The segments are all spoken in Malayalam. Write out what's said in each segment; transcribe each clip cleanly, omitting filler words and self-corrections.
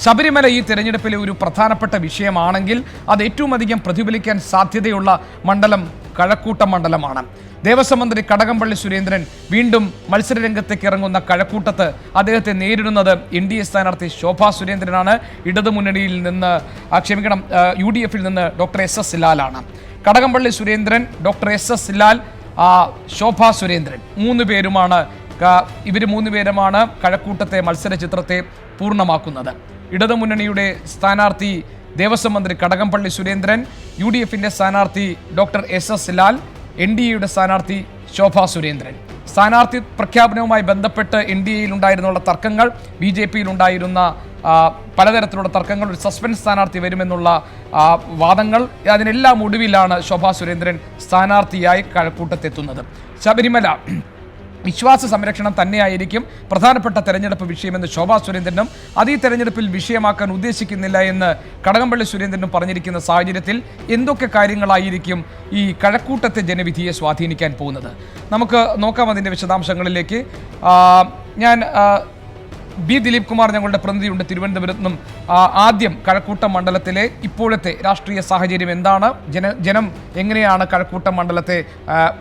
ശബരിമല ഈ തെരഞ്ഞെടുപ്പിലെ ഒരു പ്രധാനപ്പെട്ട വിഷയമാണെങ്കിൽ അത് ഏറ്റവും അധികം പ്രതിഫലിക്കാൻ സാധ്യതയുള്ള മണ്ഡലം കഴക്കൂട്ടം മണ്ഡലമാണ്. ദേവസ്വം മന്ത്രി കടകംപള്ളി സുരേന്ദ്രൻ വീണ്ടും മത്സരരംഗത്തേക്ക് ഇറങ്ങുന്ന കഴക്കൂട്ടത്ത് അദ്ദേഹത്തെ നേരിടുന്നത് NDA സ്ഥാനാർത്ഥി ശോഭാ സുരേന്ദ്രനാണ്. ഇടതുമുന്നണിയിൽ നിന്ന് UDF നിന്ന് ഡോക്ടർ SS ലാലാണ്. കടകംപള്ളി സുരേന്ദ്രൻ, ഡോക്ടർ SS ലാൽ, ശോഭാ സുരേന്ദ്രൻ ഇവർ മൂന്നുപേരുമാണ് കഴക്കൂട്ടത്തെ മത്സര ചിത്രത്തെ പൂർണ്ണമാക്കുന്നത്. ഇടതുമുന്നണിയുടെ സ്ഥാനാർത്ഥി ദേവസ്വം മന്ത്രി കടകംപള്ളി സുരേന്ദ്രൻ, UDFന്റെ സ്ഥാനാർത്ഥി ഡോക്ടർ SS ലാൽ, NDAയുടെ സ്ഥാനാർത്ഥി ശോഭാ സുരേന്ദ്രൻ. സ്ഥാനാർത്ഥി പ്രഖ്യാപനവുമായി ബന്ധപ്പെട്ട് NDAയിൽ ഉണ്ടായിരുന്നുള്ള തർക്കങ്ങൾ, BJPയിൽ ഉണ്ടായിരുന്ന പലതരത്തിലുള്ള തർക്കങ്ങൾ, ഒരു സസ്പെൻസ് സ്ഥാനാർത്ഥി വരുമെന്നുള്ള വാദങ്ങൾ, അതിനെല്ലാം ഒടുവിലാണ് ശോഭാ സുരേന്ദ്രൻ സ്ഥാനാർത്ഥിയായി കഴക്കൂട്ടത്തെത്തുന്നത്. ശബരിമല വിശ്വാസ സംരക്ഷണം തന്നെയായിരിക്കും പ്രധാനപ്പെട്ട തെരഞ്ഞെടുപ്പ് വിഷയമെന്ന് ശോഭാ സുരേന്ദ്രനും അത് ഈ തെരഞ്ഞെടുപ്പിൽ വിഷയമാക്കാൻ ഉദ്ദേശിക്കുന്നില്ല എന്ന് കടകംപള്ളി സുരേന്ദ്രനും പറഞ്ഞിരിക്കുന്ന സാഹചര്യത്തിൽ എന്തൊക്കെ കാര്യങ്ങളായിരിക്കും ഈ കഴക്കൂട്ടത്തെ ജനവിധിയെ സ്വാധീനിക്കാൻ പോകുന്നത്? നമുക്ക് നോക്കാം അതിൻ്റെ വിശദാംശങ്ങളിലേക്ക്. ഞാൻ B. ദിലീപ് കുമാർ ഞങ്ങളുടെ പ്രതിനിധിയുണ്ട് തിരുവനന്തപുരത്ത് നിന്നും. ആദ്യം കഴക്കൂട്ടം മണ്ഡലത്തിലെ ഇപ്പോഴത്തെ രാഷ്ട്രീയ സാഹചര്യം എന്താണ്, ജനം എങ്ങനെയാണ് കഴക്കൂട്ടം മണ്ഡലത്തെ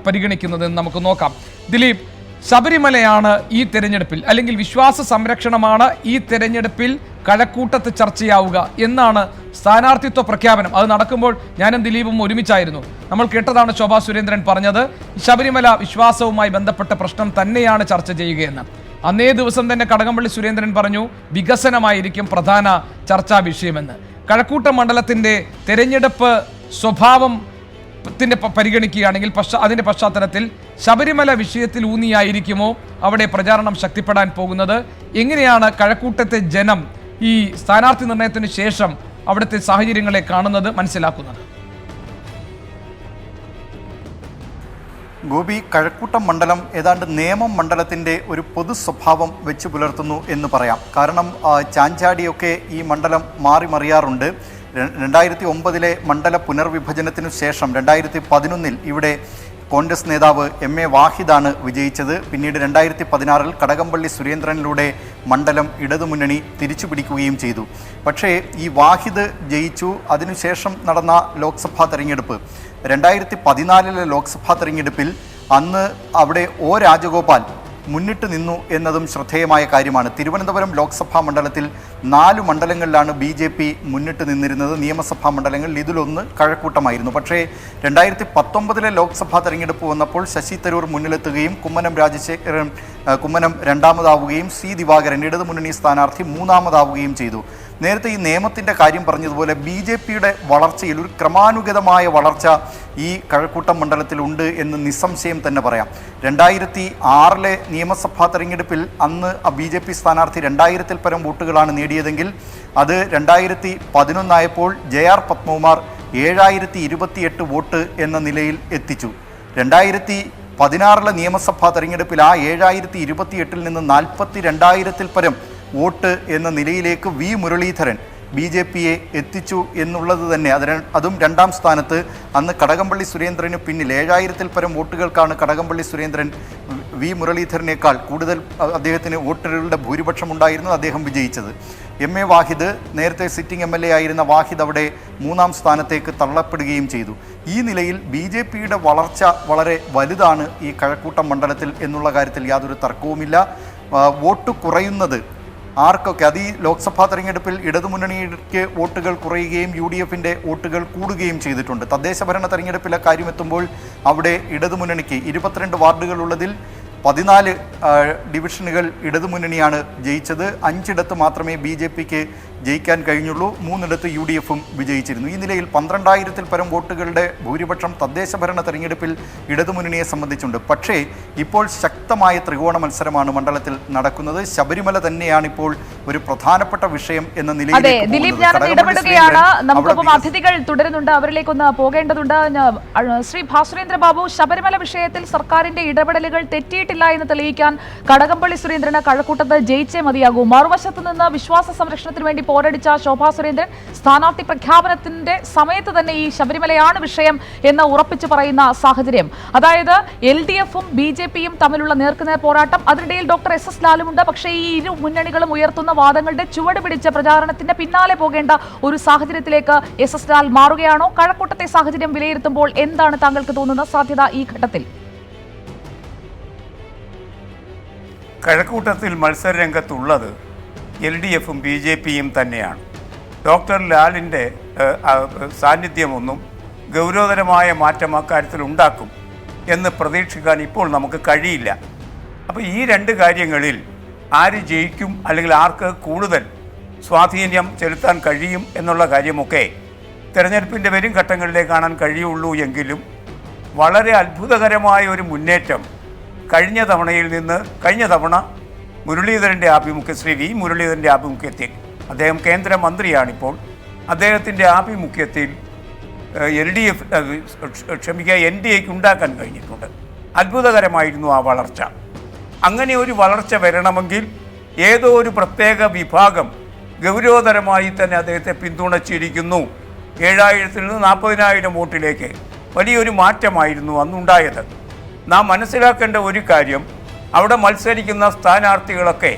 പരിഗണിക്കുന്നതെന്ന് നമുക്ക് നോക്കാം. ദിലീപ്, ശബരിമലയാണ് ഈ തെരഞ്ഞെടുപ്പിൽ, അല്ലെങ്കിൽ വിശ്വാസ സംരക്ഷണമാണ് ഈ തെരഞ്ഞെടുപ്പിൽ കഴക്കൂട്ടത്ത് ചർച്ചയാവുക എന്നാണ് സ്ഥാനാർത്ഥിത്വ പ്രഖ്യാപനം. അത് നടക്കുമ്പോൾ ഞാനും ദിലീപും ഒരുമിച്ചായിരുന്നു. നമ്മൾ കേട്ടതാണ് ശോഭാ സുരേന്ദ്രൻ പറഞ്ഞത്, ശബരിമല വിശ്വാസവുമായി ബന്ധപ്പെട്ട പ്രശ്നം തന്നെയാണ് ചർച്ച ചെയ്യുകയെന്ന്. അന്നേ ദിവസം തന്നെ കടകംപള്ളി സുരേന്ദ്രൻ പറഞ്ഞു വികസനമായിരിക്കും പ്രധാന ചർച്ചാ വിഷയമെന്ന്. കഴക്കൂട്ടം മണ്ഡലത്തിൻ്റെ തെരഞ്ഞെടുപ്പ് സ്വഭാവം പരിഗണിക്കുകയാണെങ്കിൽ അതിൻ്റെ പശ്ചാത്തലത്തിൽ ശബരിമല വിഷയത്തിൽ ഊന്നിയായിരിക്കുമോ അവിടെ പ്രചാരണം ശക്തിപ്പെടാൻ പോകുന്നത്? എങ്ങനെയാണ് കഴക്കൂട്ടത്തെ ജനം ഈ സ്ഥാനാർത്ഥി നിർണയത്തിന് ശേഷം അവിടുത്തെ സാഹചര്യങ്ങളെ കാണുന്നത്, മനസ്സിലാക്കുന്നത്? ഗോപി, കഴക്കൂട്ടം മണ്ഡലം ഏതാണ്ട് നേമം മണ്ഡലത്തിൻ്റെ ഒരു പൊതു സ്വഭാവം വെച്ച് പുലർത്തുന്നു എന്ന് പറയാം. കാരണം ചാഞ്ചാടിയൊക്കെ ഈ മണ്ഡലം മാറിമറിയാറുണ്ട്. 2009 മണ്ഡല പുനർവിഭജനത്തിനു ശേഷം 2011 ഇവിടെ കോൺഗ്രസ് നേതാവ് MA വാഹിദാണ് വിജയിച്ചത്. പിന്നീട് 2016 കടകംപള്ളി സുരേന്ദ്രനിലൂടെ മണ്ഡലം ഇടതുമുന്നണി തിരിച്ചുപിടിക്കുകയും ചെയ്തു. പക്ഷേ ഈ വാഹിദ് ജയിച്ചു. അതിനുശേഷം നടന്ന ലോക്സഭാ തെരഞ്ഞെടുപ്പ് 2014 ലോക്സഭാ തെരഞ്ഞെടുപ്പിൽ അന്ന് അവിടെ രാജഗോപാൽ മുന്നിട്ട് നിന്നു എന്നതും ശ്രദ്ധേയമായ കാര്യമാണ്. തിരുവനന്തപുരം ലോക്സഭാ മണ്ഡലത്തിൽ 4 മണ്ഡലങ്ങളിലാണ് BJP മുന്നിട്ട് നിന്നിരുന്നത്. നിയമസഭാ മണ്ഡലങ്ങളിൽ ഇതിലൊന്ന് കഴക്കൂട്ടമായിരുന്നു. പക്ഷേ 2019 ലോക്സഭാ തെരഞ്ഞെടുപ്പ് വന്നപ്പോൾ ശശി തരൂർ മുന്നിലെത്തുകയും കുമ്മനം രണ്ടാമതാവുകയും C. ദിവാകരൻ ഇടതുമുന്നണി സ്ഥാനാർത്ഥി മൂന്നാമതാവുകയും ചെയ്തു. നേരത്തെ ഈ നിയമത്തിൻ്റെ കാര്യം പറഞ്ഞതുപോലെ BJPയുടെ വളർച്ചയിൽ ഒരു ക്രമാനുഗതമായ വളർച്ച ഈ കഴക്കൂട്ടം മണ്ഡലത്തിലുണ്ട് എന്ന് നിസ്സംശയം തന്നെ പറയാം. 2006 നിയമസഭാ തെരഞ്ഞെടുപ്പിൽ അന്ന് BJP സ്ഥാനാർത്ഥി 2000 പരം വോട്ടുകളാണ് നേടിയതെങ്കിൽ അത് 2011 ആയപ്പോൾ JR പത്മകുമാർ 7028 വോട്ട് എന്ന നിലയിൽ എത്തിച്ചു. 2016 നിയമസഭാ തെരഞ്ഞെടുപ്പിൽ ആ 7028 നിന്ന് 42,000 പരം വോട്ട് എന്ന നിലയിലേക്ക് V. മുരളീധരൻ BJPയെ എത്തിച്ചു എന്നുള്ളത് തന്നെ. അതും 2ാം സ്ഥാനത്ത്. അന്ന് കടകംപള്ളി സുരേന്ദ്രന് പിന്നിൽ 7000 പരം വോട്ടുകൾക്കാണ് കടകംപള്ളി സുരേന്ദ്രൻ V. മുരളീധരനേക്കാൾ കൂടുതൽ അദ്ദേഹത്തിന് വോട്ടുകളുടെ ഭൂരിപക്ഷം ഉണ്ടായിരുന്നത്, അദ്ദേഹം വിജയിച്ചത്. MA വാഹിദ്, നേരത്തെ സിറ്റിംഗ് MLA ആയിരുന്ന വാഹിദ് അവിടെ 3ാം സ്ഥാനത്തേക്ക് തള്ളപ്പെടുകയും ചെയ്തു. ഈ നിലയിൽ BJPയുടെ വളർച്ച വളരെ വലുതാണ് ഈ കഴക്കൂട്ടം മണ്ഡലത്തിൽ എന്നുള്ള കാര്യത്തിൽ യാതൊരു തർക്കവുമില്ല. വോട്ട് കുറയുന്നത് ആർക്കൊക്കെ, അത് ഈ ലോക്സഭാ തെരഞ്ഞെടുപ്പിൽ ഇടതുമുന്നണിക്ക് വോട്ടുകൾ കുറയുകയും UDFന്റെ വോട്ടുകൾ കൂടുകയും ചെയ്തിട്ടുണ്ട്. തദ്ദേശഭരണ തെരഞ്ഞെടുപ്പിലെ കാര്യമെത്തുമ്പോൾ അവിടെ ഇടതുമുന്നണിക്ക് 22 വാർഡുകളുള്ളതിൽ 14 ഡിവിഷനുകൾ ഇടതുമുന്നണിയാണ് ജയിച്ചത്. 5ഇടത്ത് മാത്രമേ BJPക്ക് ജയിക്കാൻ കഴിഞ്ഞുള്ളൂ. 3ഇടത്ത് UDFും വിജയിച്ചിരുന്നു. ഈ നിലയിൽ 12,000 പരം വോട്ടുകളുടെ ഭൂരിപക്ഷം തദ്ദേശഭരണ തെരഞ്ഞെടുപ്പിൽ ഇടതുമുന്നണിയെ സംബന്ധിച്ചുണ്ട്. പക്ഷേ ഇപ്പോൾ ശക്തമായ ത്രികോണ മത്സരമാണ് മണ്ഡലത്തിൽ നടക്കുന്നത്. ശബരിമല തന്നെയാണ് ഇപ്പോൾ ഒരു പ്രധാനപ്പെട്ട വിഷയം എന്ന നിലയിൽ. ദിലീപ്, ഞാൻ ഇടപെടുകയാണ്. നമുക്കൊപ്പം അതിഥികൾ തുടരുന്നുണ്ട്, അവരിലേക്കൊന്ന് പോകേണ്ടതുണ്ട്. ശ്രീ ഭാസുരേന്ദ്ര ബാബു, ശബരിമല വിഷയത്തിൽ സർക്കാരിന്റെ ഇടപെടലുകൾ തെറ്റിയിട്ടില്ല എന്ന് തെളിയിക്കാൻ കടകംപള്ളി സുരേന്ദ്രന് കഴക്കൂട്ടത്ത് ജയിച്ചേ മതിയാകൂ. മറുവശത്ത് നിന്ന് വിശ്വാസ സംരക്ഷണത്തിന് വേണ്ടി പോരടിച്ച ശോഭാ സുരേന്ദ്രൻ സ്ഥാനാർത്ഥി പ്രഖ്യാപനത്തിന്റെ സമയത്ത് തന്നെ ഈ ശബരിമലയാണ് വിഷയം എന്ന് ഉറപ്പിച്ചു പറയുന്ന സാഹചര്യം. അതായത് LDF-ഉം BJP-യും തമ്മിലുള്ള നേർക്കുനേർ പോരാട്ടം, അതിനിടയിൽ ഡോക്ടർ SS ലാലുമുണ്ട്. പക്ഷേ ഈ ഇരു മുന്നണികളും ഉയർത്തുന്ന വാദങ്ങളുടെ ചുവട് പിടിച്ച പ്രചാരണത്തിന്റെ പിന്നാലെ പോകേണ്ട ഒരു സാഹചര്യത്തിലേക്ക് SS ലാൽ മാറുകയാണോ? കഴക്കൂട്ടത്തെ സാഹചര്യം വിലയിരുത്തുമ്പോൾ എന്താണ് താങ്കൾക്ക് തോന്നുന്ന സാധ്യത ഈ ഘട്ടത്തിൽ? കഴക്കൂട്ടത്തിൽ മത്സരരംഗത്തുള്ളത് LDF-ഉം BJP-യും തന്നെയാണ്. ഡോക്ടർ ലാലിൻ്റെ സാന്നിധ്യമൊന്നും ഗൗരവതരമായ മാറ്റം അക്കാര്യത്തിൽ ഉണ്ടാക്കും എന്ന് പ്രതീക്ഷിക്കാൻ ഇപ്പോൾ നമുക്ക് കഴിയില്ല. അപ്പോൾ ഈ രണ്ട് കാര്യങ്ങളിൽ ആര് ജയിക്കും അല്ലെങ്കിൽ ആർക്ക് കൂടുതൽ സ്വാധീനം ചെലുത്താൻ കഴിയും എന്നുള്ള കാര്യമൊക്കെ തെരഞ്ഞെടുപ്പിൻ്റെ വരും ഘട്ടങ്ങളിലേ കാണാൻ കഴിയുള്ളൂ. എങ്കിലും വളരെ അത്ഭുതകരമായ ഒരു മുന്നേറ്റം കഴിഞ്ഞ തവണ മുരളീധരൻ്റെ ആഭിമുഖ്യം, ശ്രീ V മുരളീധരൻ്റെ ആഭിമുഖ്യത്തിൽ, അദ്ദേഹം കേന്ദ്രമന്ത്രിയാണിപ്പോൾ, അദ്ദേഹത്തിൻ്റെ ആഭിമുഖ്യത്തിൽ NDAക്ക് ഉണ്ടാക്കാൻ കഴിഞ്ഞിട്ടുണ്ട്. അത്ഭുതകരമായിരുന്നു ആ വളർച്ച. അങ്ങനെ ഒരു വളർച്ച വരണമെങ്കിൽ ഏതോ ഒരു പ്രത്യേക വിഭാഗം ഗൗരവതരമായി തന്നെ അദ്ദേഹത്തെ പിന്തുണച്ചിരിക്കുന്നു. 7000-ൽ നിന്ന് 40,000 വോട്ടിലേക്ക് വലിയൊരു മാറ്റമായിരുന്നു അന്നുണ്ടായത്. നാം മനസ്സിലാക്കേണ്ട ഒരു കാര്യം, അവിടെ മത്സരിക്കുന്ന സ്ഥാനാർത്ഥികളൊക്കെ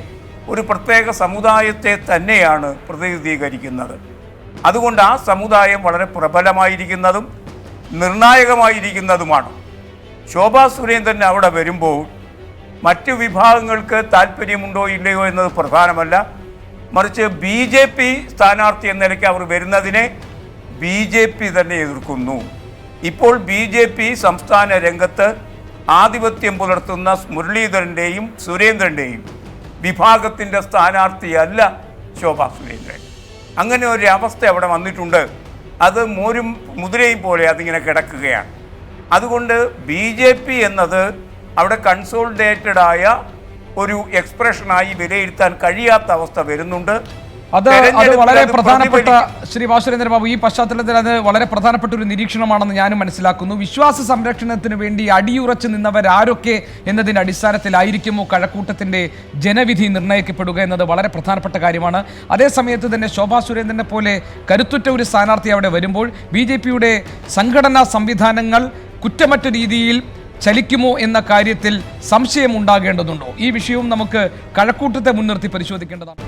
ഒരു പ്രത്യേക സമുദായത്തെ തന്നെയാണ് പ്രതിനിധീകരിക്കുന്നത്. അതുകൊണ്ട് ആ സമുദായം വളരെ പ്രബലമായിരിക്കുന്നതും നിർണായകമായിരിക്കുന്നതുമാണ്. ശോഭാ സുരേന്ദ്രൻ അവിടെ വരുമ്പോൾ മറ്റു വിഭാഗങ്ങൾക്ക് താല്പര്യമുണ്ടോ ഇല്ലയോ എന്നത് പ്രധാനമല്ല, മറിച്ച് BJP സ്ഥാനാർത്ഥി എന്ന നിലയ്ക്ക് അവർ വരുന്നതിനെ BJP തന്നെ എതിർക്കുന്നു. ഇപ്പോൾ BJP സംസ്ഥാന രംഗത്ത് ആധിപത്യം പുലർത്തുന്ന മുരളീധരൻ്റെയും സുരേന്ദ്രൻ്റെയും വിഭാഗത്തിൻ്റെ സ്ഥാനാർത്ഥിയല്ല ശോഭാ സുരേന്ദ്രൻ. അങ്ങനെ ഒരു അവസ്ഥ അവിടെ വന്നിട്ടുണ്ട്. അത് മോരും മുതിരയും പോലെ അതിങ്ങനെ കിടക്കുകയാണ്. അതുകൊണ്ട് BJP എന്നത് അവിടെ കൺസോളിഡേറ്റഡായ ഒരു എക്സ്പ്രഷനായി വിലയിരുത്താൻ കഴിയാത്ത അവസ്ഥ വരുന്നുണ്ട്. അത് വളരെ പ്രധാനപ്പെട്ട ശ്രീ വാസുരേന്ദ്ര ബാബു, ഈ പശ്ചാത്തലത്തിൽ അത് വളരെ പ്രധാനപ്പെട്ട ഒരു നിരീക്ഷണമാണെന്ന് ഞാനും മനസ്സിലാക്കുന്നു. വിശ്വാസ സംരക്ഷണത്തിന് വേണ്ടി അടിയുറച്ചു നിന്നവരാരൊക്കെ എന്നതിൻ്റെ അടിസ്ഥാനത്തിലായിരിക്കുമോ കഴക്കൂട്ടത്തിൻ്റെ ജനവിധി നിർണ്ണയിക്കപ്പെടുക എന്നത് വളരെ പ്രധാനപ്പെട്ട കാര്യമാണ്. അതേസമയത്ത് തന്നെ ശോഭാ സുരേന്ദ്രനെ പോലെ കരുത്തുറ്റ ഒരു സ്ഥാനാർത്ഥി അവിടെ വരുമ്പോൾ BJP-യുടെ സംഘടനാ സംവിധാനങ്ങൾ കുറ്റമറ്റ രീതിയിൽ ചലിക്കുമോ എന്ന കാര്യത്തിൽ സംശയമുണ്ടാകേണ്ടതുണ്ടോ? ഈ വിഷയവും നമുക്ക് കഴക്കൂട്ടത്തെ മുൻനിർത്തി പരിശോധിക്കേണ്ടതാണ്.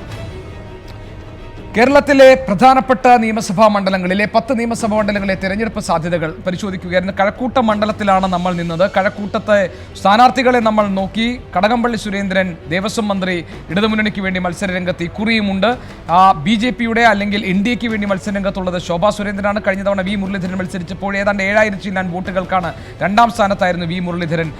കേരളത്തിലെ പ്രധാനപ്പെട്ട നിയമസഭാ മണ്ഡലങ്ങളിലെ 10 നിയമസഭാ മണ്ഡലങ്ങളിലെ തെരഞ്ഞെടുപ്പ് സാധ്യതകൾ പരിശോധിക്കുകയായിരുന്നു. കഴക്കൂട്ട മണ്ഡലത്തിലാണ് നമ്മൾ നിന്നത്. കഴക്കൂട്ടത്തെ സ്ഥാനാർത്ഥികളെ നമ്മൾ നോക്കി. കടകംപള്ളി സുരേന്ദ്രൻ ദേവസ്വം മന്ത്രി, ഇടതുമുന്നണിക്ക് വേണ്ടി മത്സരരംഗത്ത് ഇക്കുറിയുമുണ്ട്. BJP-യുടെ അല്ലെങ്കിൽ NDAക്ക് വേണ്ടി മത്സരരംഗത്തുള്ളത് ശോഭാ സുരേന്ദ്രനാണ്. കഴിഞ്ഞ തവണ V മുരളീധരൻ മത്സരിച്ചപ്പോൾ ഏതാണ്ട് 7000 വോട്ടുകൾക്കാണ് 2ാം സ്ഥാനത്തായിരുന്നു V മുരളീധരൻ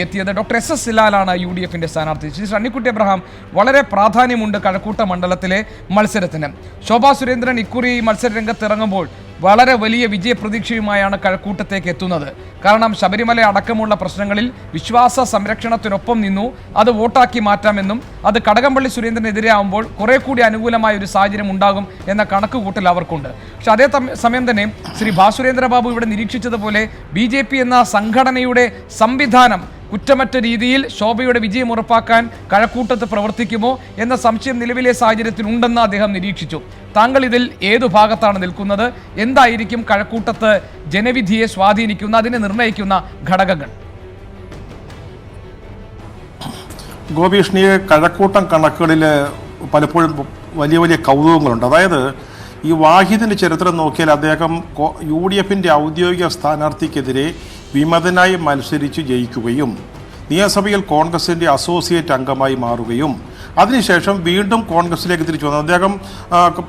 എത്തിയത്. ഡോക്ടർ SS ലാലാണ് UDF-ന്റെ സ്ഥാനാർത്ഥി. ശ്രീ സണ്ണിക്കുട്ടി അബ്രഹാം, വളരെ പ്രാധാന്യമുണ്ട് കഴക്കൂട്ട മണ്ഡലത്തിലെ മത്സരത്തിന്. ശോഭാ സുരേന്ദ്രൻ ഇക്കുറി മത്സരരംഗത്ത് ഇറങ്ങുമ്പോൾ വളരെ വലിയ വിജയപ്രതീക്ഷയുമായാണ് കഴക്കൂട്ടത്തേക്ക് എത്തുന്നത്. കാരണം ശബരിമല അടക്കമുള്ള പ്രശ്നങ്ങളിൽ വിശ്വാസ സംരക്ഷണത്തിനൊപ്പം നിന്നു. അത് വോട്ടാക്കി മാറ്റാമെന്നും അത് കടകംപള്ളി സുരേന്ദ്രനെതിരെ ആവുമ്പോൾ കുറെ കൂടി അനുകൂലമായ ഒരു സാഹചര്യം ഉണ്ടാകും എന്ന കണക്കുകൂട്ടൽ അവർക്കുണ്ട്. പക്ഷെ അതേ സമയം തന്നെ ശ്രീ ഭാസുരേന്ദ്ര ബാബു ഇവിടെ നിരീക്ഷിച്ചതുപോലെ BJP എന്ന സംഘടനയുടെ സംവിധാനം കുറ്റമറ്റ രീതിയിൽ ശോഭയുടെ വിജയം ഉറപ്പാക്കാൻ കഴക്കൂട്ടത്ത് പ്രവർത്തിക്കുമോ എന്ന സംശയം നിലവിലെ സാഹചര്യത്തിൽ ഉണ്ടെന്ന് അദ്ദേഹം നിരീക്ഷിച്ചു. താങ്കൾ ഇതിൽ ഏതു ഭാഗത്താണ് നിൽക്കുന്നത്? എന്തായിരിക്കും കഴക്കൂട്ടത്ത് ജനവിധിയെ സ്വാധീനിക്കുന്ന, അതിനെ നിർണ്ണയിക്കുന്ന ഘടകങ്ങൾ? ഗോപീഷ്ണിയെ കഴക്കൂട്ടം കണക്കുകളിൽ പലപ്പോഴും വലിയ വലിയ കൗതുകങ്ങളുണ്ട്. അതായത് ഈ വാഹിദിൻ്റെ ചരിത്രം നോക്കിയാൽ അദ്ദേഹം UDF-ന്റെ ഔദ്യോഗിക സ്ഥാനാർത്ഥിക്കെതിരെ വിമതനായി മത്സരിച്ച് ജയിക്കുകയും നിയമസഭയിൽ കോൺഗ്രസിൻ്റെ അസോസിയേറ്റ് അംഗമായി മാറുകയും അതിനുശേഷം വീണ്ടും കോൺഗ്രസിലേക്ക് തിരിച്ചു വന്നു. അദ്ദേഹം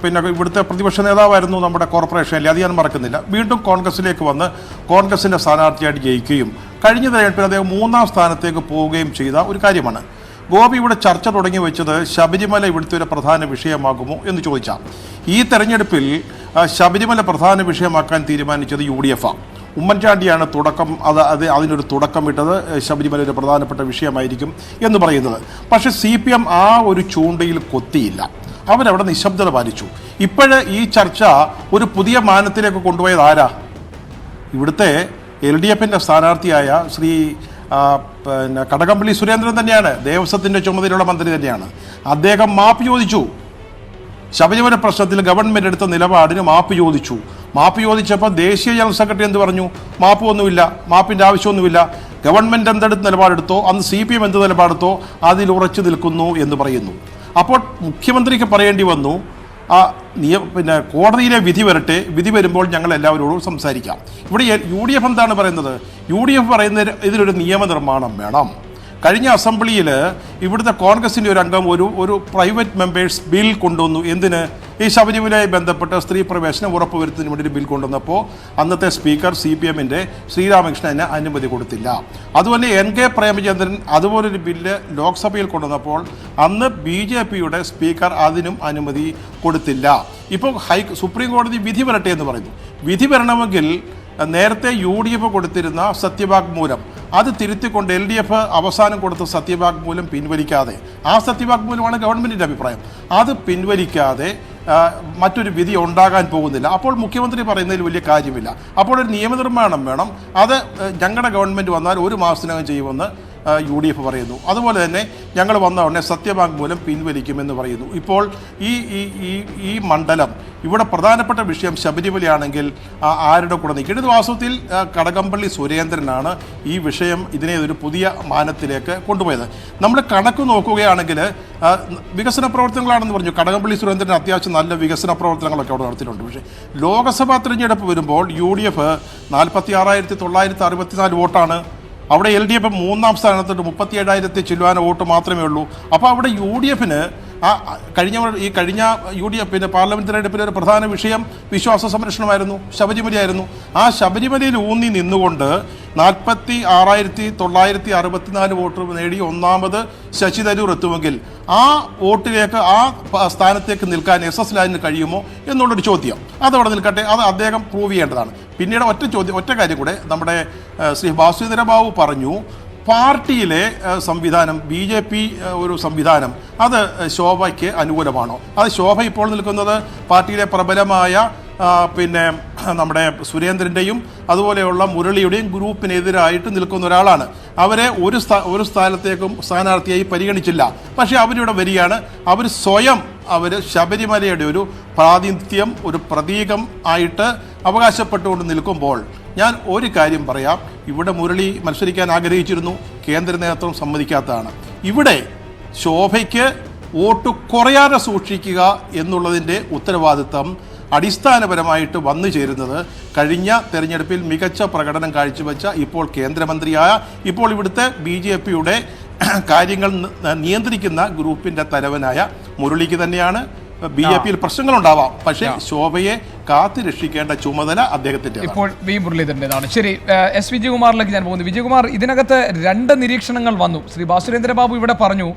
പിന്നെ ഇവിടുത്തെ പ്രതിപക്ഷ നേതാവായിരുന്നു നമ്മുടെ കോർപ്പറേഷനിൽ, അത് ഞാൻ മറക്കുന്നില്ല. വീണ്ടും കോൺഗ്രസിലേക്ക് വന്ന് കോൺഗ്രസിൻ്റെ സ്ഥാനാർത്ഥിയായിട്ട് ജയിക്കുകയും കഴിഞ്ഞ തെരഞ്ഞെടുപ്പിൽ അദ്ദേഹം 3ാം സ്ഥാനത്തേക്ക് പോവുകയും ചെയ്ത ഒരു കാര്യമാണ്. ഗോപി ഇവിടെ ചർച്ച തുടങ്ങി വെച്ചത് ശബരിമല ഇവിടുത്തെ ഒരു പ്രധാന വിഷയമാകുമോ എന്ന് ചോദിച്ചാൽ, ഈ തെരഞ്ഞെടുപ്പിൽ ശബരിമല പ്രധാന വിഷയമാക്കാൻ തീരുമാനിച്ചത് UDF-ആണ്. ഉമ്മൻചാണ്ടിയാണ് അതിനൊരു തുടക്കമിട്ടത്. ശബരിമല ഒരു പ്രധാനപ്പെട്ട വിഷയമായിരിക്കും എന്ന് പറയുന്നത്. പക്ഷേ CPM ആ ഒരു ചൂണ്ടയിൽ കൊത്തിയില്ല. അവരവിടെ നിശബ്ദത പാലിച്ചു. ഇപ്പോഴ് ഈ ചർച്ച ഒരു പുതിയ മാനത്തിലേക്ക് കൊണ്ടുപോയത് ആരാ? ഇവിടുത്തെ LDF-ന്റെ സ്ഥാനാർത്ഥിയായ ശ്രീ പിന്നെ കടകംപള്ളി സുരേന്ദ്രൻ തന്നെയാണ്. ദേവസ്വത്തിൻ്റെ ചുമതലയുള്ള മന്ത്രി തന്നെയാണ്. അദ്ദേഹം മാപ്പ് ചോദിച്ചു. ശബരിമല പ്രശ്നത്തിൽ ഗവൺമെൻറ് എടുത്ത നിലപാടിന് മാപ്പ് ചോദിച്ചു. മാപ്പ് ചോദിച്ചപ്പോൾ ദേശീയ ജനറൽ സെക്രട്ടറി എന്ത് പറഞ്ഞു? മാപ്പ് ഒന്നുമില്ല, മാപ്പിൻ്റെ ആവശ്യമൊന്നുമില്ല. ഗവൺമെൻറ് എന്തെടുത്ത് നിലപാടെടുത്തോ, അന്ന് CPM എന്ത് നിലപാടെടുത്തോ അതിൽ ഉറച്ചു നിൽക്കുന്നു എന്ന് പറയുന്നു. അപ്പോൾ മുഖ്യമന്ത്രിക്ക് പറയേണ്ടി വന്നു, പിന്നെ കോടതിയിലെ വിധി വരട്ടെ, വിധി വരുമ്പോൾ ഞങ്ങൾ എല്ലാവരോടും സംസാരിക്കാം. ഇവിടെ UDF എന്താണ് പറയുന്നത്? UDF പറയുന്നത് ഇതിലൊരു നിയമനിർമ്മാണം വേണം. കഴിഞ്ഞ അസംബ്ലിയിൽ ഇവിടുത്തെ കോൺഗ്രസിൻ്റെ ഒരു അംഗം ഒരു പ്രൈവറ്റ് മെമ്പേഴ്സ് ബിൽ കൊണ്ടുവന്നു. എന്തിന്? ഈ ശബരിമലയുമായി ബന്ധപ്പെട്ട് സ്ത്രീ പ്രവേശനം ഉറപ്പുവരുത്തുന്നതിന് വേണ്ടി ഒരു ബിൽ കൊണ്ടുവന്നപ്പോൾ അന്നത്തെ സ്പീക്കർ CPMൻ്റെ ശ്രീരാമകൃഷ്ണന് അനുമതി കൊടുത്തില്ല. അതുപോലെ NK പ്രേമചന്ദ്രൻ അതുപോലൊരു ബില്ല് ലോക്സഭയിൽ കൊണ്ടുവന്നപ്പോൾ അന്ന് BJPയുടെ സ്പീക്കർ അതിനും അനുമതി കൊടുത്തില്ല. ഇപ്പോൾ സുപ്രീം കോടതി വിധി വരട്ടെ എന്ന് പറയുന്നു. വിധി വരണമെങ്കിൽ നേരത്തെ UDF കൊടുത്തിരുന്ന സത്യവാങ്മൂലം അത് തിരുത്തിക്കൊണ്ട് LDF അവസാനം കൊടുത്ത സത്യവാങ്മൂലം പിൻവലിക്കാതെ, ആ സത്യവാങ്മൂലമാണ് ഗവൺമെൻറ്റിൻ്റെ അഭിപ്രായം, അത് പിൻവലിക്കാതെ മറ്റൊരു വിധി ഉണ്ടാകാൻ പോകുന്നില്ല. അപ്പോൾ മുഖ്യമന്ത്രി പറയുന്നതിൽ വലിയ കാര്യമില്ല. അപ്പോൾ ഒരു നിയമനിർമ്മാണം വേണം. അത് ഞങ്ങളുടെ ഗവൺമെൻറ് വന്നാൽ 1 മാസത്തിനകം ചെയ്യുമെന്ന് UDF പറയുന്നു. അതുപോലെ തന്നെ ഞങ്ങൾ വന്ന ഉടനെ സത്യവാങ്മൂലം പിൻവലിക്കുമെന്ന് പറയുന്നു. ഇപ്പോൾ ഈ മണ്ഡലം ഇവിടെ പ്രധാനപ്പെട്ട വിഷയം ശബരിമലയാണെങ്കിൽ ആരുടെ കൂടെ നിൽക്കും? ഇത് വാസ്തവത്തിൽ കടകംപള്ളി സുരേന്ദ്രനാണ് ഈ വിഷയം ഇതിനെ ഒരു പുതിയ മാനത്തിലേക്ക് കൊണ്ടുപോയത്. നമ്മൾ കണക്ക് നോക്കുകയാണെങ്കിൽ വികസന പ്രവർത്തനങ്ങളാണെന്ന് പറഞ്ഞു. കടകംപള്ളി സുരേന്ദ്രൻ അത്യാവശ്യം നല്ല വികസന പ്രവർത്തനങ്ങളൊക്കെ അവിടെ നടത്തിയിട്ടുണ്ട്. പക്ഷേ ലോക്സഭാ തിരഞ്ഞെടുപ്പ് വരുമ്പോൾ UDF 46,964 വോട്ടാണ്. അവിടെ LDF 3-ാം സ്ഥാനത്തോട്ട് 37,000 ചില്ലുവാന വോട്ട് മാത്രമേ ഉള്ളൂ. അപ്പോൾ അവിടെ UDFന് കഴിഞ്ഞ UDF പാർലമെന്റ് തിരഞ്ഞെടുപ്പിലെ ഒരു പ്രധാന വിഷയം വിശ്വാസ സംരക്ഷണമായിരുന്നു, ശബരിമലയായിരുന്നു. ആ ശബരിമലയിൽ ഊന്നി നിന്നുകൊണ്ട് 46,964 വോട്ട് നേടി ഒന്നാമത് ശശി തരൂർ എത്തുമെങ്കിൽ ആ വോട്ടിലേക്ക്, ആ സ്ഥാനത്തേക്ക് നിൽക്കാൻ SS ലാലിന് കഴിയുമോ എന്നുള്ളൊരു ചോദ്യം അതവിടെ നിൽക്കട്ടെ. അത് അദ്ദേഹം പ്രൂവ് ചെയ്യേണ്ടതാണ്. പിന്നീട് ഒറ്റ കാര്യം കൂടെ നമ്മുടെ ശ്രീ ബാസുദേവ ബാബു പറഞ്ഞു, പാർട്ടിയിലെ സംവിധാനം BJP ഒരു സംവിധാനം അത് ശോഭയ്ക്ക് അനുകൂലമാണോ? അത് ശോഭ ഇപ്പോൾ നിൽക്കുന്നത് പാർട്ടിയിലെ പ്രബലമായ പിന്നെ നമ്മുടെ സുരേന്ദ്രൻ്റെയും അതുപോലെയുള്ള മുരളിയുടെയും ഗ്രൂപ്പിനെതിരായിട്ട് നിൽക്കുന്ന ഒരാളാണ്. അവരെ ഒരു സ്ഥാനത്തേക്കും സ്ഥാനാർത്ഥിയായി പരിഗണിച്ചില്ല. പക്ഷേ അവരിവിടെ വരികയാണ്. അവർ സ്വയം ശബരിമലയുടെ ഒരു പ്രാതിനിധ്യം, ഒരു പ്രതീകം ആയിട്ട് അവകാശപ്പെട്ടുകൊണ്ട് നിൽക്കുമ്പോൾ ഞാൻ ഒരു കാര്യം പറയാം. ഇവിടെ മുരളി മത്സരിക്കാൻ ആഗ്രഹിച്ചിരുന്നു, കേന്ദ്ര നേതൃത്വം സമ്മതിക്കാത്തതാണ്. ഇവിടെ ശോഭയ്ക്ക് വോട്ട് കുറയാതെ സൂക്ഷിക്കുക എന്നുള്ളതിൻ്റെ ഉത്തരവാദിത്തം അടിസ്ഥാനപരമായിട്ട് വന്നു ചേരുന്നത് കഴിഞ്ഞ തെരഞ്ഞെടുപ്പിൽ മികച്ച പ്രകടനം കാഴ്ചവെച്ച ഇപ്പോൾ കേന്ദ്രമന്ത്രിയായ, ഇപ്പോൾ ഇവിടുത്തെ BJPയുടെ കാര്യങ്ങൾ നിയന്ത്രിക്കുന്ന ഗ്രൂപ്പിൻ്റെ തലവനായ മുരളിക്ക് തന്നെയാണ്. BJPയിൽ പ്രശ്നങ്ങളുണ്ടാവാം, പക്ഷേ ശോഭയെ കാത്തു രക്ഷിക്കേണ്ട ചുമതല അദ്ദേഹത്തിൻ്റെ. ഇപ്പോൾ V മുരളീധരൻ്റെതാണ്. ശരി, S വിജയകുമാറിലേക്ക് ഞാൻ പോകുന്നു. വിജയകുമാർ, ഇതിനകത്ത് 2 നിരീക്ഷണങ്ങൾ വന്നു. ശ്രീ ബാസുരേന്ദ്ര ബാബു ഇവിടെ പറഞ്ഞു,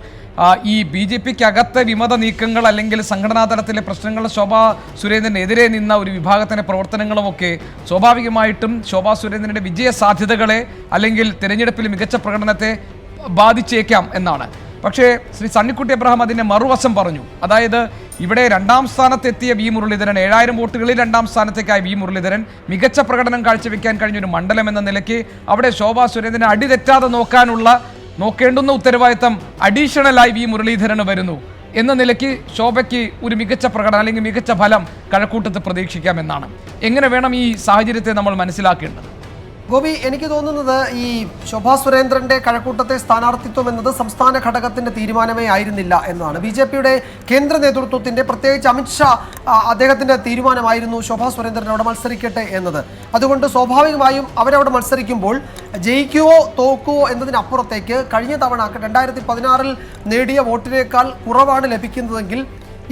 ഈ BJPക്കകത്തെ വിമത നീക്കങ്ങൾ അല്ലെങ്കിൽ സംഘടനാ തലത്തിലെ പ്രശ്നങ്ങൾ ശോഭാ സുരേന്ദ്രനെതിരെ നിന്ന ഒരു വിഭാഗത്തിൻ്റെ പ്രവർത്തനങ്ങളുമൊക്കെ സ്വാഭാവികമായിട്ടും ശോഭാ സുരേന്ദ്രൻ്റെ വിജയ സാധ്യതകളെ അല്ലെങ്കിൽ തിരഞ്ഞെടുപ്പിൽ മികച്ച പ്രകടനത്തെ ബാധിച്ചേക്കാം എന്നാണ്. പക്ഷേ ശ്രീ സണ്ണിക്കുട്ടി അബ്രഹാം അതിൻ്റെ മറുവശം പറഞ്ഞു. അതായത് ഇവിടെ 2-ാം സ്ഥാനത്തെത്തിയ V മുരളീധരൻ, 7,000 വോട്ടുകളിൽ 2-ാം സ്ഥാനത്തേക്കായ V മുരളീധരൻ മികച്ച പ്രകടനം കാഴ്ചവെക്കാൻ കഴിഞ്ഞൊരു മണ്ഡലം എന്ന നിലയ്ക്ക് അവിടെ ശോഭാ സുരേന്ദ്രനെ അടിതെറ്റാതെ നോക്കേണ്ടുന്ന ഉത്തരവാദിത്തം അഡീഷണലായി V മുരളീധരന് വരുന്നു എന്ന നിലയ്ക്ക് ശോഭയ്ക്ക് ഒരു മികച്ച പ്രകടനം അല്ലെങ്കിൽ മികച്ച ഫലം കഴക്കൂട്ടത്ത് പ്രതീക്ഷിക്കാമെന്നാണ്. എങ്ങനെ വേണം ഈ സാഹചര്യത്തെ നമ്മൾ മനസ്സിലാക്കേണ്ടത്? ഗോപി, എനിക്ക് തോന്നുന്നത് ഈ ശോഭാ സുരേന്ദ്രന്റെ കഴക്കൂട്ടത്തെ സ്ഥാനാർത്ഥിത്വം എന്നത് സംസ്ഥാന ഘടകത്തിന്റെ തീരുമാനമേ ആയിരുന്നില്ല എന്നതാണ്. BJPയുടെ കേന്ദ്ര നേതൃത്വത്തിന്റെ, പ്രത്യേകിച്ച് അമിത്ഷാ അദ്ദേഹത്തിന്റെ തീരുമാനമായിരുന്നു ശോഭാ സുരേന്ദ്രൻ അവിടെ മത്സരിക്കട്ടെ എന്നത്. അതുകൊണ്ട് സ്വാഭാവികമായും അവരവിടെ മത്സരിക്കുമ്പോൾ ജയിക്കുവോ തോക്കുവോ എന്നതിനപ്പുറത്തേക്ക് കഴിഞ്ഞ തവണ 2016 നേടിയ വോട്ടിനേക്കാൾ കുറവാണ് ലഭിക്കുന്നതെങ്കിൽ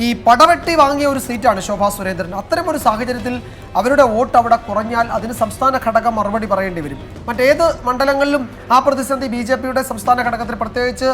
ഈ പടവെട്ടി വാങ്ങിയ ഒരു സീറ്റാണ് ശോഭാ സുരേന്ദ്രൻ. അത്തരമൊരു സാഹചര്യത്തിൽ അവരുടെ വോട്ട് അവിടെ കുറഞ്ഞാൽ അതിന് സംസ്ഥാന ഘടകം മറുപടി പറയേണ്ടി വരും. മറ്റേത് മണ്ഡലങ്ങളിലും ആ പ്രതിസന്ധി BJPയുടെ സംസ്ഥാന ഘടകത്തിൽ, പ്രത്യേകിച്ച്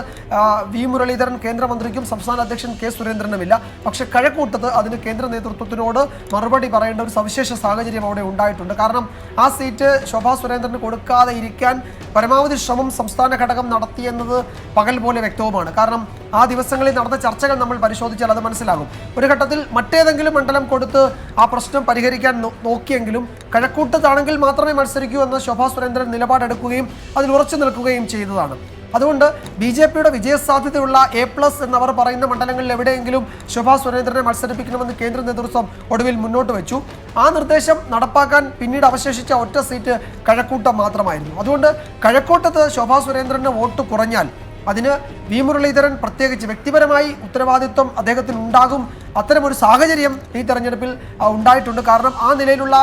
V മുരളീധരൻ കേന്ദ്രമന്ത്രിക്കും സംസ്ഥാന അധ്യക്ഷൻ K സുരേന്ദ്രനുമില്ല. പക്ഷേ കഴക്കൂട്ടത്ത് അതിന് കേന്ദ്ര നേതൃത്വത്തിനോട് മറുപടി പറയേണ്ട ഒരു സവിശേഷ സാഹചര്യം അവിടെ ഉണ്ടായിട്ടുണ്ട്. കാരണം ആ സീറ്റ് ശോഭാ സുരേന്ദ്രന് കൊടുക്കാതെ ഇരിക്കാൻ പരമാവധി ശ്രമം സംസ്ഥാന ഘടകം നടത്തിയെന്നത് പകൽ പോലെ വ്യക്തവുമാണ്. കാരണം ആ ദിവസങ്ങളിൽ നടന്ന ചർച്ചകൾ നമ്മൾ പരിശോധിച്ചാൽ അത് മനസ്സിലാകും. ഒരു ഘട്ടത്തിൽ മറ്റേതെങ്കിലും മണ്ഡലം കൊടുത്ത് ആ പ്രശ്നം പരിഹരിക്കാൻ നോക്കിയെങ്കിലും കഴക്കൂട്ടത്താണെങ്കിൽ മാത്രമേ മത്സരിക്കൂ എന്ന ശോഭാ സുരേന്ദ്രൻ നിലപാടെടുക്കുകയും അതിൽ ഉറച്ചു നിൽക്കുകയും ചെയ്തതാണ്. അതുകൊണ്ട് BJPയുടെ വിജയസാധ്യതയുള്ള A+ എന്നവർ പറയുന്ന മണ്ഡലങ്ങളിൽ എവിടെയെങ്കിലും ശോഭാ സുരേന്ദ്രനെ മത്സരിപ്പിക്കണമെന്ന് കേന്ദ്ര നേതൃത്വം ഒടുവിൽ മുന്നോട്ട് വെച്ചു. ആ നിർദ്ദേശം നടപ്പാക്കാൻ പിന്നീട് അവശേഷിച്ച ഒറ്റ സീറ്റ് കഴക്കൂട്ടം മാത്രമായിരുന്നു. അതുകൊണ്ട് കഴക്കൂട്ടത്ത് ശോഭാ സുരേന്ദ്രന് വോട്ട് കുറഞ്ഞാൽ അതിന് വി മുരളീധരൻ പ്രത്യേകിച്ച് വ്യക്തിപരമായി ഉത്തരവാദിത്വം അദ്ദേഹത്തിന് ഉണ്ടാകും. അത്തരമൊരു സാഹചര്യം ഈ തെരഞ്ഞെടുപ്പിൽ ഉണ്ടായിട്ടുണ്ട്. കാരണം ആ നിലയിലുള്ള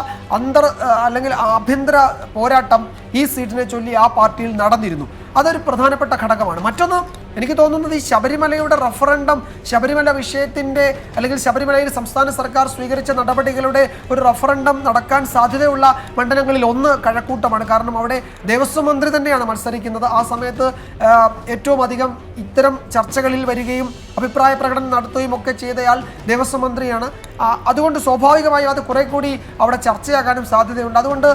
അല്ലെങ്കിൽ ആഭ്യന്തര പോരാട്ടം ഈ സീറ്റിനെ ചൊല്ലി ആ പാർട്ടിയിൽ നടന്നിരുന്നു. അതൊരു പ്രധാനപ്പെട്ട ഘടകമാണ്. മറ്റൊന്ന് എനിക്ക് തോന്നുന്നത് ഈ ശബരിമലയുടെ റഫറൻഡം, ശബരിമല വിഷയത്തിൻ്റെ അല്ലെങ്കിൽ ശബരിമലയിൽ സംസ്ഥാന സർക്കാർ സ്വീകരിച്ച നടപടികളുടെ ഒരു റഫറൻഡം നടക്കാൻ സാധ്യതയുള്ള മണ്ഡലങ്ങളിൽ ഒന്ന് കഴക്കൂട്ടമാണ്. കാരണം അവിടെ ദേവസ്വം മന്ത്രി തന്നെയാണ് മത്സരിക്കുന്നത്. ആ സമയത്ത് ഏറ്റവും അധികം ഇത്തരം ചർച്ചകളിൽ വരികയും അഭിപ്രായ പ്രകടനം നടത്തുകയും ഒക്കെ ചെയ്തയാൾ ദേവസ്വം മന്ത്രിയാണ്. അതുകൊണ്ട് സ്വാഭാവികമായും അത് കുറെ കൂടി അവിടെ ചർച്ചയാകാനും സാധ്യതയുണ്ട്. അതുകൊണ്ട്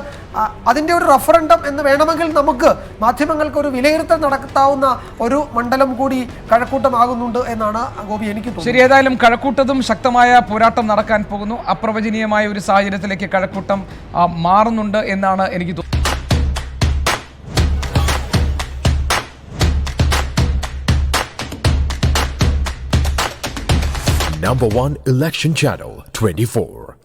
അതിൻ്റെ ഒരു റഫറൻഡം എന്ന് വേണമെങ്കിൽ നമുക്ക് മാധ്യമങ്ങൾക്ക് ഒരു വിലയിരുത്തൽ നടത്താവുന്ന ഒരു മണ്ഡലം കൂടി കഴക്കൂട്ടമാകുന്നുണ്ട് എന്നാണ് ഗോപി എനിക്ക് തോന്നുന്നത്. ശരി, ഏതായാലും കഴക്കൂട്ടത്തും ശക്തമായ പോരാട്ടം നടക്കാൻ പോകുന്നു. അപ്രവചനീയമായ ഒരു സാഹചര്യത്തിലേക്ക് കഴക്കൂട്ടം മാറുന്നുണ്ട് എന്നാണ് എനിക്ക് തോന്നുന്നത്. Number 1 Election Channel 24.